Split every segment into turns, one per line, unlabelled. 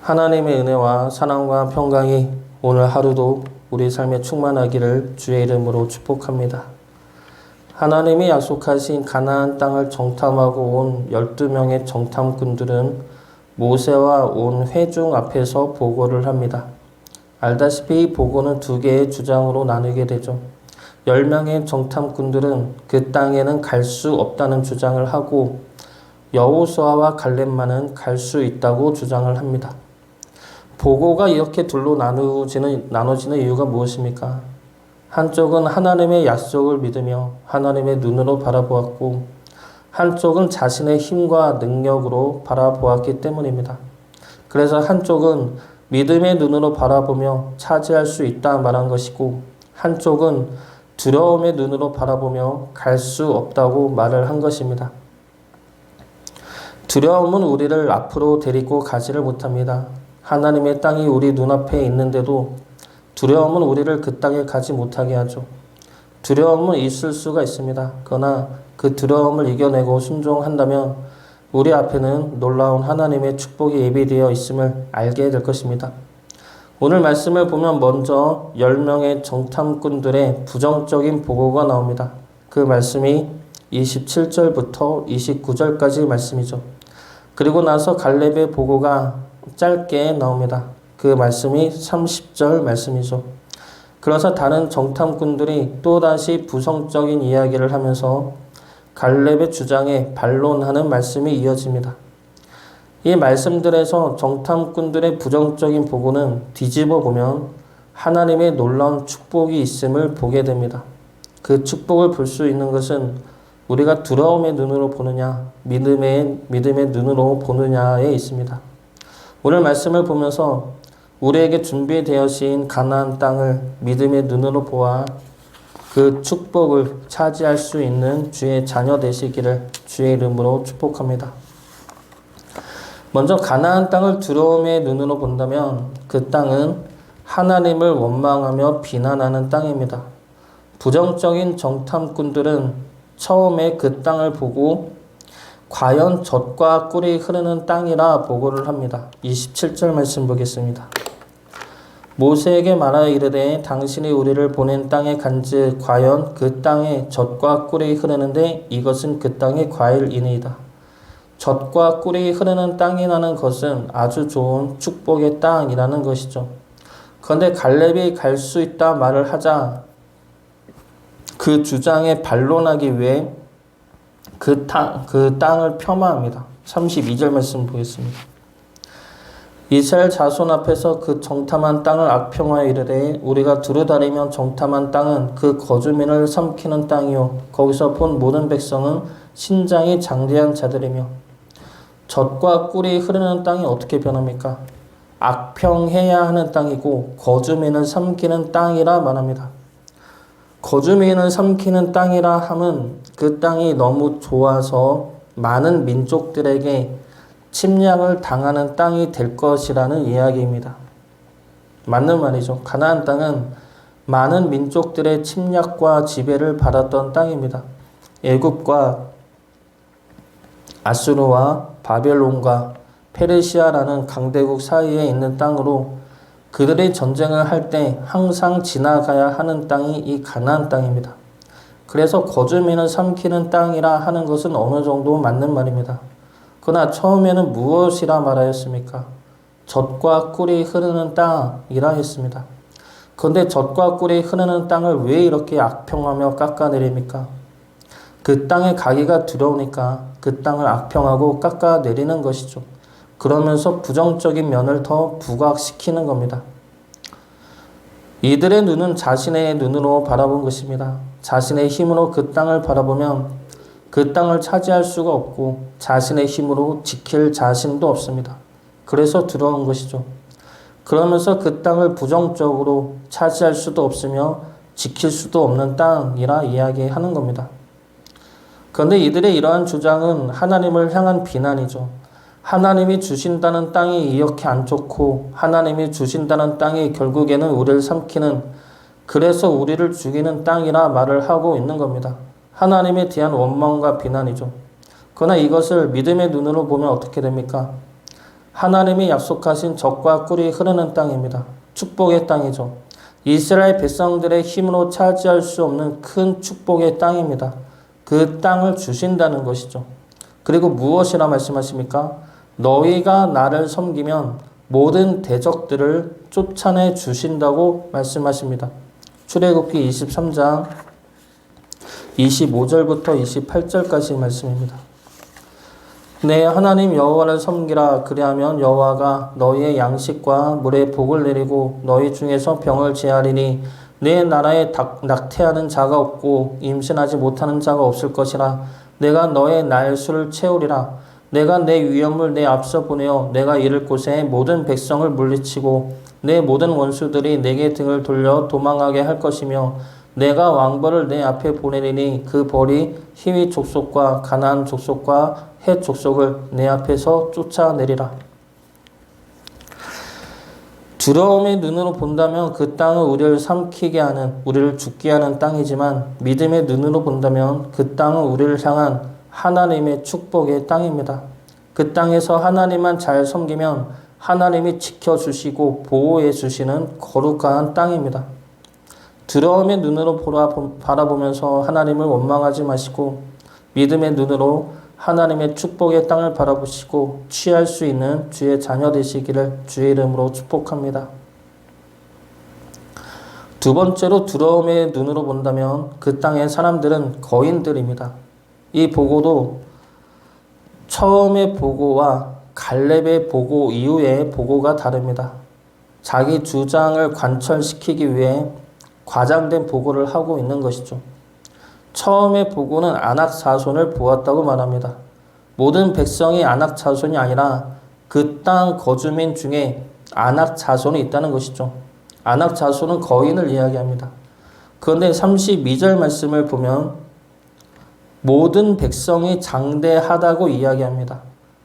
하나님의 은혜와 사랑과 평강이 오늘 하루도 우리 삶에 충만하기를 주의 이름으로 축복합니다. 하나님이 약속하신 가나안 땅을 정탐하고 온 12명의 정탐꾼들은 모세와 온 회중 앞에서 보고를 합니다. 알다시피 이 보고는 두 개의 주장으로 나누게 되죠. 10명의 정탐꾼들은 그 땅에는 갈 수 없다는 주장을 하고 여호수아와 갈렙만은 갈 수 있다고 주장을 합니다. 보고가 이렇게 둘로 나눠지는 이유가 무엇입니까? 한쪽은 하나님의 약속을 믿으며 하나님의 눈으로 바라보았고 한쪽은 자신의 힘과 능력으로 바라보았기 때문입니다. 그래서 한쪽은 믿음의 눈으로 바라보며 차지할 수 있다 말한 것이고 한쪽은 두려움의 눈으로 바라보며 갈 수 없다고 말을 한 것입니다. 두려움은 우리를 앞으로 데리고 가지를 못합니다. 하나님의 땅이 우리 눈앞에 있는데도 두려움은 우리를 그 땅에 가지 못하게 하죠. 두려움은 있을 수가 있습니다. 그러나 그 두려움을 이겨내고 순종한다면 우리 앞에는 놀라운 하나님의 축복이 예비되어 있음을 알게 될 것입니다. 오늘 말씀을 보면 먼저 10명의 정탐꾼들의 부정적인 보고가 나옵니다. 그 말씀이 27절부터 29절까지 말씀이죠. 그리고 나서 갈렙의 보고가 짧게 나옵니다. 그 말씀이 30절 말씀이죠. 그래서 다른 정탐꾼들이 또다시 부정적인 이야기를 하면서 갈렙의 주장에 반론하는 말씀이 이어집니다. 이 말씀들에서 정탐꾼들의 부정적인 보고는 뒤집어 보면 하나님의 놀라운 축복이 있음을 보게 됩니다. 그 축복을 볼 수 있는 것은 우리가 두려움의 눈으로 보느냐, 믿음의 눈으로 보느냐에 있습니다. 오늘 말씀을 보면서 우리에게 준비되어진 가나안 땅을 믿음의 눈으로 보아 그 축복을 차지할 수 있는 주의 자녀 되시기를 주의 이름으로 축복합니다. 먼저 가나안 땅을 두려움의 눈으로 본다면 그 땅은 하나님을 원망하며 비난하는 땅입니다. 부정적인 정탐꾼들은 처음에 그 땅을 보고 과연 젖과 꿀이 흐르는 땅이라 보고를 합니다. 27절 말씀 보겠습니다. 모세에게 말하여 이르되 당신이 우리를 보낸 땅에 간즉 과연 그 땅에 젖과 꿀이 흐르는데 이것은 그 땅의 과일이니이다. 젖과 꿀이 흐르는 땅이라는 것은 아주 좋은 축복의 땅이라는 것이죠. 그런데 갈렙이 갈 수 있다 말을 하자 그 주장에 반론하기 위해 그 땅을 폄하합니다. 32절 말씀 보겠습니다. 이스라엘 자손 앞에서 그 정탐한 땅을 악평하여 이르되 우리가 두루다니며 정탐한 땅은 그 거주민을 삼키는 땅이요 거기서 본 모든 백성은 신장이 장대한 자들이며 젖과 꿀이 흐르는 땅이 어떻게 변합니까? 악평해야 하는 땅이고 거주민을 삼키는 땅이라 말합니다. 거주민을 삼키는 땅이라 함은 그 땅이 너무 좋아서 많은 민족들에게 침략을 당하는 땅이 될 것이라는 이야기입니다. 맞는 말이죠. 가나안 땅은 많은 민족들의 침략과 지배를 받았던 땅입니다. 애굽과 아수르와 바벨론과 페르시아라는 강대국 사이에 있는 땅으로 그들이 전쟁을 할 때 항상 지나가야 하는 땅이 이 가나안 땅입니다. 그래서 거주민을 삼키는 땅이라 하는 것은 어느 정도 맞는 말입니다. 그러나 처음에는 무엇이라 말하였습니까? 젖과 꿀이 흐르는 땅이라 했습니다. 그런데 젖과 꿀이 흐르는 땅을 왜 이렇게 악평하며 깎아내립니까? 그 땅에 가기가 두려우니까 그 땅을 악평하고 깎아내리는 것이죠. 그러면서 부정적인 면을 더 부각시키는 겁니다. 이들의 눈은 자신의 눈으로 바라본 것입니다. 자신의 힘으로 그 땅을 바라보면 그 땅을 차지할 수가 없고 자신의 힘으로 지킬 자신도 없습니다. 그래서 두려운 것이죠. 그러면서 그 땅을 부정적으로 차지할 수도 없으며 지킬 수도 없는 땅이라 이야기하는 겁니다. 그런데 이들의 이러한 주장은 하나님을 향한 비난이죠. 하나님이 주신다는 땅이 이렇게 안 좋고 하나님이 주신다는 땅이 결국에는 우리를 삼키는 그래서 우리를 죽이는 땅이라 말을 하고 있는 겁니다. 하나님에 대한 원망과 비난이죠. 그러나 이것을 믿음의 눈으로 보면 어떻게 됩니까? 하나님이 약속하신 젖과 꿀이 흐르는 땅입니다. 축복의 땅이죠. 이스라엘 백성들의 힘으로 차지할 수 없는 큰 축복의 땅입니다. 그 땅을 주신다는 것이죠. 그리고 무엇이라 말씀하십니까? 너희가 나를 섬기면 모든 대적들을 쫓아내 주신다고 말씀하십니다. 출애굽기 23장 25절부터 28절까지 말씀입니다. 내 하나님 여호와를 섬기라. 그리하면 여호와가 너희의 양식과 물에 복을 내리고 너희 중에서 병을 제하리니 내 나라에 낙태하는 자가 없고 임신하지 못하는 자가 없을 것이라. 내가 너의 날수를 채우리라. 내가 내 위엄을 내 앞서 보내어 내가 이를 곳에 모든 백성을 물리치고 내 모든 원수들이 내게 등을 돌려 도망하게 할 것이며 내가 왕벌을 내 앞에 보내리니 그 벌이 히위 족속과 가나안 족속과 헷 족속을 내 앞에서 쫓아내리라. 두려움의 눈으로 본다면 그 땅은 우리를 삼키게 하는, 우리를 죽게 하는 땅이지만 믿음의 눈으로 본다면 그 땅은 우리를 향한 하나님의 축복의 땅입니다. 그 땅에서 하나님만 잘 섬기면 하나님이 지켜주시고 보호해 주시는 거룩한 땅입니다. 두려움의 눈으로 바라보면서 하나님을 원망하지 마시고 믿음의 눈으로 하나님의 축복의 땅을 바라보시고 취할 수 있는 주의 자녀 되시기를 주의 이름으로 축복합니다. 두 번째로 두려움의 눈으로 본다면 그 땅의 사람들은 거인들입니다. 이 보고도 처음의 보고와 갈렙의 보고 이후의 보고가 다릅니다. 자기 주장을 관철시키기 위해 과장된 보고를 하고 있는 것이죠. 처음의 보고는 아낙 자손을 보았다고 말합니다. 모든 백성이 아낙 자손이 아니라 그 땅 거주민 중에 아낙 자손이 있다는 것이죠. 아낙 자손은 거인을 이야기합니다. 그런데 32절 말씀을 보면 모든 백성이 장대하다고 이야기합니다.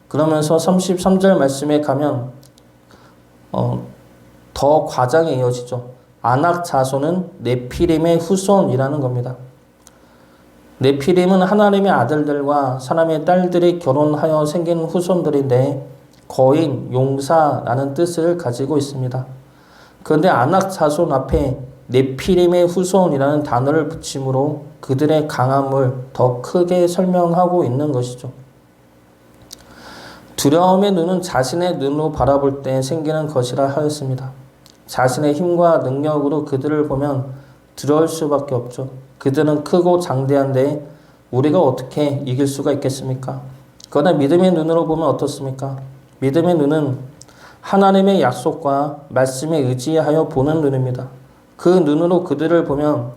그러면서 33절 말씀에 가면 더 과장이 이어지죠. 아낙 자손은 네피림의 후손이라는 겁니다. 네피림은 하나님의 아들들과 사람의 딸들이 결혼하여 생긴 후손들인데 거인, 용사라는 뜻을 가지고 있습니다. 그런데 아낙 자손 앞에 네피림의 후손이라는 단어를 붙임으로 그들의 강함을 더 크게 설명하고 있는 것이죠. 두려움의 눈은 자신의 눈으로 바라볼 때 생기는 것이라 하였습니다. 자신의 힘과 능력으로 그들을 보면 두려울 수밖에 없죠. 그들은 크고 장대한데 우리가 어떻게 이길 수가 있겠습니까? 그러나 믿음의 눈으로 보면 어떻습니까? 믿음의 눈은 하나님의 약속과 말씀에 의지하여 보는 눈입니다. 그 눈으로 그들을 보면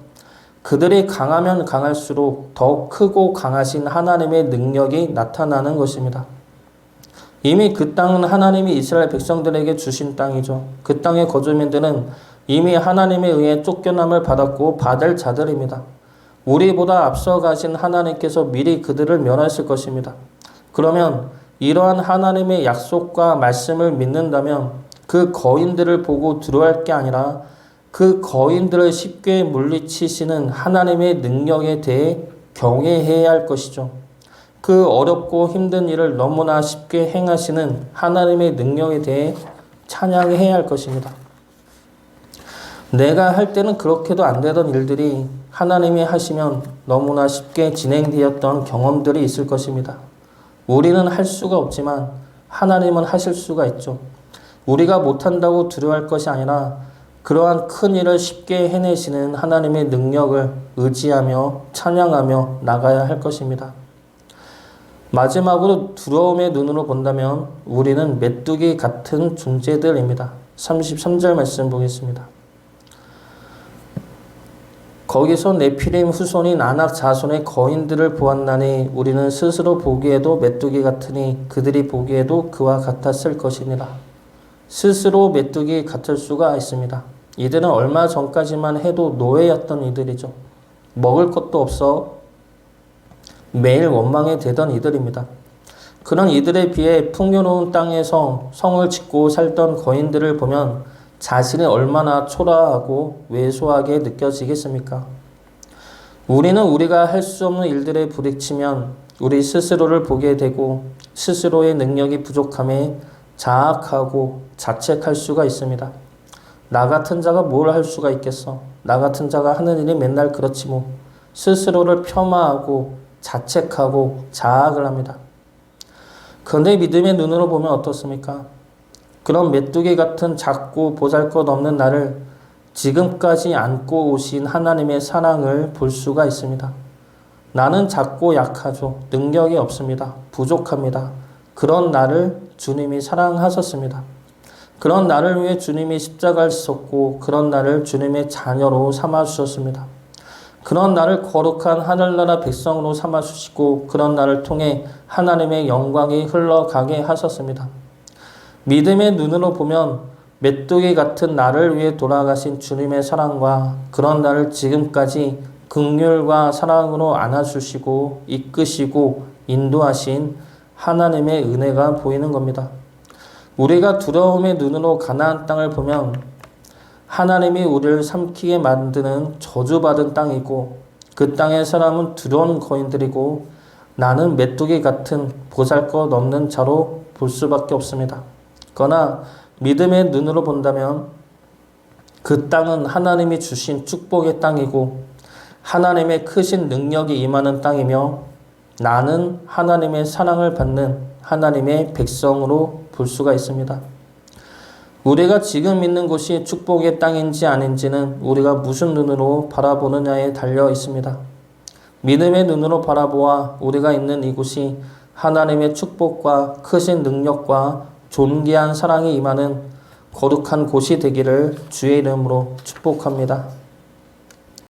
그들이 강하면 강할수록 더 크고 강하신 하나님의 능력이 나타나는 것입니다. 이미 그 땅은 하나님이 이스라엘 백성들에게 주신 땅이죠. 그 땅의 거주민들은 이미 하나님에 의해 쫓겨남을 받았고 받을 자들입니다. 우리보다 앞서 가신 하나님께서 미리 그들을 멸하실 것입니다. 그러면 이러한 하나님의 약속과 말씀을 믿는다면 그 거인들을 보고 두려워할 게 아니라 그 거인들을 쉽게 물리치시는 하나님의 능력에 대해 경외해야 할 것이죠. 그 어렵고 힘든 일을 너무나 쉽게 행하시는 하나님의 능력에 대해 찬양해야 할 것입니다. 내가 할 때는 그렇게도 안 되던 일들이 하나님이 하시면 너무나 쉽게 진행되었던 경험들이 있을 것입니다. 우리는 할 수가 없지만 하나님은 하실 수가 있죠. 우리가 못한다고 두려워할 것이 아니라 그러한 큰 일을 쉽게 해내시는 하나님의 능력을 의지하며 찬양하며 나가야 할 것입니다. 마지막으로 두려움의 눈으로 본다면 우리는 메뚜기 같은 존재들입니다. 33절 말씀 보겠습니다. 거기서 네피림 후손인 아낙 자손의 거인들을 보았나니 우리는 스스로 보기에도 메뚜기 같으니 그들이 보기에도 그와 같았을 것이니라. 스스로 메뚜기 같을 수가 있습니다. 이들은 얼마 전까지만 해도 노예였던 이들이죠. 먹을 것도 없어 매일 원망이 되던 이들입니다. 그런 이들에 비해 풍요로운 땅에서 성을 짓고 살던 거인들을 보면 자신이 얼마나 초라하고 왜소하게 느껴지겠습니까? 우리는 우리가 할 수 없는 일들에 부딪히면 우리 스스로를 보게 되고 스스로의 능력이 부족함에 자학하고 자책할 수가 있습니다. 나 같은 자가 뭘 할 수가 있겠어? 나 같은 자가 하는 일이 맨날 그렇지 뭐. 스스로를 폄하하고 자책하고 자학을 합니다. 그런데 믿음의 눈으로 보면 어떻습니까? 그런 메뚜기 같은 작고 보잘것없는 나를 지금까지 안고 오신 하나님의 사랑을 볼 수가 있습니다. 나는 작고 약하죠. 능력이 없습니다. 부족합니다. 그런 나를 주님이 사랑하셨습니다. 그런 나를 위해 주님이 십자가를 지셨고 그런 나를 주님의 자녀로 삼아주셨습니다. 그런 나를 거룩한 하늘나라 백성으로 삼아주시고 그런 나를 통해 하나님의 영광이 흘러가게 하셨습니다. 믿음의 눈으로 보면 메뚜기 같은 나를 위해 돌아가신 주님의 사랑과 그런 나를 지금까지 긍휼과 사랑으로 안아주시고 이끄시고 인도하신 하나님의 은혜가 보이는 겁니다. 우리가 두려움의 눈으로 가나안 땅을 보면 하나님이 우리를 삼키게 만드는 저주받은 땅이고 그 땅의 사람은 두려운 거인들이고 나는 메뚜기 같은 보잘것없는 자로 볼 수밖에 없습니다. 그러나 믿음의 눈으로 본다면 그 땅은 하나님이 주신 축복의 땅이고 하나님의 크신 능력이 임하는 땅이며 나는 하나님의 사랑을 받는 하나님의 백성으로 볼 수가 있습니다. 우리가 지금 있는 곳이 축복의 땅인지 아닌지는 우리가 무슨 눈으로 바라보느냐에 달려 있습니다. 믿음의 눈으로 바라보아 우리가 있는 이곳이 하나님의 축복과 크신 능력과 존귀한 사랑이 임하는 거룩한 곳이 되기를 주의 이름으로 축복합니다.